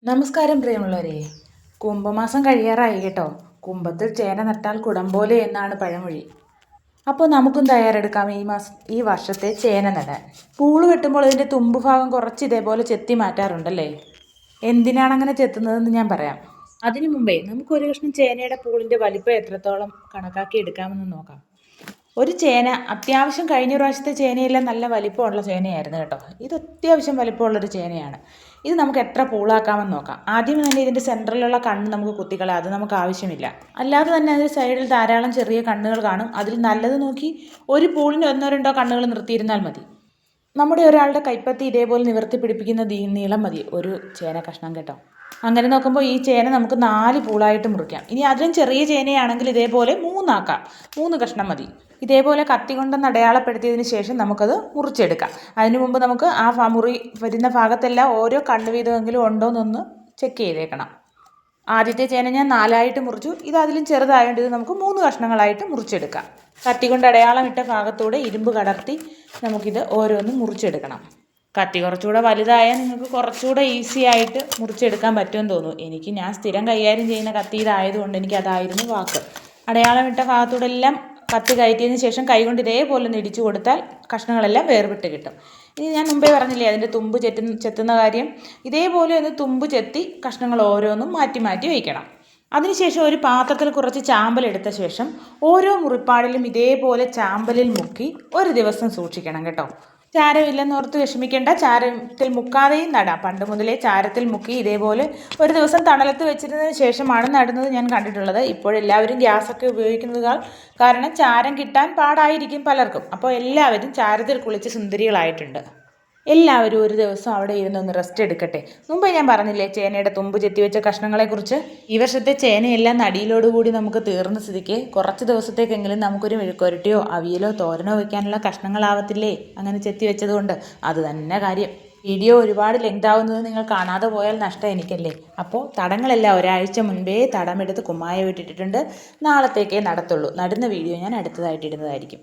നമസ്കാരം പ്രിയമുള്ളവരെ. കുംഭമാസം കഴിയാറായി കേട്ടോ. കുംഭത്തിൽ ചേന നട്ടാൽ കുടം പോലെ എന്നാണ് പഴമൊഴി. അപ്പോൾ നമുക്കും തയ്യാറെടുക്കാം ഈ വർഷത്തെ ചേന നടാൻ. പൂള് വെട്ടുമ്പോൾ ഇതിൻ്റെ തുമ്പ് ഭാഗം കുറച്ച് ഇതേപോലെ ചെത്തി മാറ്റാറുണ്ടല്ലേ. എന്തിനാണ് അങ്ങനെ ചെത്തുന്നതെന്ന് ഞാൻ പറയാം. അതിനു മുമ്പേ നമുക്കൊരു കഷ്ണം ചേനയുടെ പൂളിൻ്റെ വലിപ്പം എത്രത്തോളം കണക്കാക്കി എടുക്കാമെന്ന് നോക്കാം. ഒരു ചേന അത്യാവശ്യം കഴിഞ്ഞ പ്രാവശ്യത്തെ ചേനയെല്ലാം നല്ല വലിപ്പമുള്ള ചേനയായിരുന്നു കേട്ടോ. ഇത് അത്യാവശ്യം വലിപ്പമുള്ളൊരു ചേനയാണ്. ഇത് നമുക്ക് എത്ര പൂളാക്കാമെന്ന് നോക്കാം. ആദ്യം തന്നെ ഇതിൻ്റെ സെൻറ്ററിലുള്ള കണ്ണ് നമുക്ക് കുത്തിക്കളയാം, അത് നമുക്ക് ആവശ്യമില്ല. അല്ലാതെ തന്നെ അതിൻ്റെ സൈഡിൽ ധാരാളം ചെറിയ കണ്ണുകൾ കാണും. അതിൽ നല്ലത് നോക്കി ഒരു പൂളിന് ഒന്നോ രണ്ടോ കണ്ണുകൾ നിർത്തിയിരുന്നാൽ മതി. നമ്മുടെ ഒരാളുടെ കൈപ്പത്തി ഇതേപോലെ നിവർത്തി പിടിപ്പിക്കുന്ന നീളം മതി ഒരു ചേന കഷ്ണം കേട്ടോ. അങ്ങനെ നോക്കുമ്പോൾ ഈ ചേന നമുക്ക് 4 പൂളായിട്ട് മുറിക്കാം. ഇനി അതിലും ചെറിയ ചേനയാണെങ്കിൽ ഇതേപോലെ 3 ആക്കാം. 3 കഷ്ണം മതി. ഇതേപോലെ കത്തി കൊണ്ടൊന്ന് അടയാളപ്പെടുത്തിയതിന് ശേഷം നമുക്കത് മുറിച്ചെടുക്കാം. അതിനു മുമ്പ് നമുക്ക് ആ മുറി വരുന്ന ഭാഗത്തെല്ലാം ഓരോ കണ്ണ് വീതമെങ്കിലും ഉണ്ടോയെന്നൊന്ന് ചെക്ക് ചെയ്തേക്കണം. ആദ്യത്തെ ചേന ഞാൻ 4 മുറിച്ചു. ഇത് അതിലും ചെറുതായതുകൊണ്ട് ഇത് നമുക്ക് 3 കഷ്ണങ്ങളായിട്ട് മുറിച്ചെടുക്കാം. കത്തി കൊണ്ട് അടയാളം ഇട്ട ഭാഗത്തൂടെ ഇരുമ്പ് കടർത്തി നമുക്കിത് ഓരോന്നും മുറിച്ചെടുക്കണം. കത്തി കുറച്ചുകൂടെ വലുതായാൽ നിങ്ങൾക്ക് കുറച്ചുകൂടെ ഈസി ആയിട്ട് മുറിച്ചെടുക്കാൻ പറ്റുമെന്ന് തോന്നുന്നു. ഞാൻ സ്ഥിരം കൈകാര്യം ചെയ്യുന്ന കത്തി ഇതായതുകൊണ്ട് അതായിരുന്നു വാക്ക്. അടയാളം ഇട്ട ഭാഗത്തൂടെ എല്ലാം കത്തി കയറ്റിയതിന് ശേഷം കൈകൊണ്ട് ഇതേപോലെ ഒന്ന് ഇടിച്ചു കൊടുത്താൽ കഷ്ണങ്ങളെല്ലാം വേർവിട്ട് കിട്ടും. ഇനി ഞാൻ മുമ്പേ പറഞ്ഞില്ലേ അതിൻ്റെ തുമ്പ് ചെത്തുന്ന കാര്യം. ഇതേപോലെ ഒന്ന് തുമ്പ് ചെത്തി കഷ്ണങ്ങൾ ഓരോന്നും മാറ്റി മാറ്റി വയ്ക്കണം. അതിനുശേഷം ഒരു പാത്രത്തിൽ കുറച്ച് ചാമ്പൽ എടുത്ത ശേഷം ഓരോ മുറിപ്പാടിലും ഇതേപോലെ ചാമ്പലിൽ മുക്കി ഒരു ദിവസം സൂക്ഷിക്കണം കേട്ടോ. ചാരമില്ലെന്നോർത്ത് വിഷമിക്കേണ്ട. ചാരത്തിൽ മുക്കാതെയും നടാം. പണ്ട് മുതലേ ചാരത്തിൽ മുക്കി ഇതേപോലെ ഒരു ദിവസം തണലത്ത് വെച്ചിരുന്നതിന് ശേഷമാണ് നടുന്നത് ഞാൻ കണ്ടിട്ടുള്ളത്. ഇപ്പോഴെല്ലാവരും ഗ്യാസൊക്കെ ഉപയോഗിക്കുന്നത് കാരണം ചാരം കിട്ടാൻ പാടായിരിക്കും പലർക്കും. അപ്പോൾ എല്ലാവരും ചാരത്തിൽ കുളിച്ച് സുന്ദരികളായിട്ടുണ്ട്. എല്ലാവരും ഒരു ദിവസം അവിടെ ഇരുന്നൊന്ന് റെസ്റ്റ് എടുക്കട്ടെ. മുമ്പ് ഞാൻ പറഞ്ഞില്ലേ ചേനയുടെ തുമ്പ് ചെത്തിവെച്ച കഷ്ണങ്ങളെക്കുറിച്ച്. ഈ വർഷത്തെ ചേനയെല്ലാം നടിയിലോടുകൂടി നമുക്ക് തീർന്ന സ്ഥിതിക്ക് കുറച്ച് ദിവസത്തേക്കെങ്കിലും നമുക്കൊരു മെഴുക്കുരട്ടിയോ അവിയലോ തോരനോ വയ്ക്കാനുള്ള കഷ്ണങ്ങളാവത്തില്ലേ അങ്ങനെ ചെത്തി വെച്ചതുകൊണ്ട്. അത് തന്നെ കാര്യം. വീഡിയോ ഒരുപാട് ലെങ്ത് ആവുന്നത് നിങ്ങൾ കാണാതെ പോയാൽ നഷ്ടം എനിക്കല്ലേ. അപ്പോൾ തടങ്ങളെല്ലാം ഒരാഴ്ച മുൻപേ തടമെടുത്ത് കുമ്മായ വിട്ടിട്ടുണ്ട്. നാളത്തേക്കേ നടത്തുള്ളൂ. നടുന്ന വീഡിയോ ഞാൻ അടുത്തതായിട്ട് ഇടുന്നതായിരിക്കും.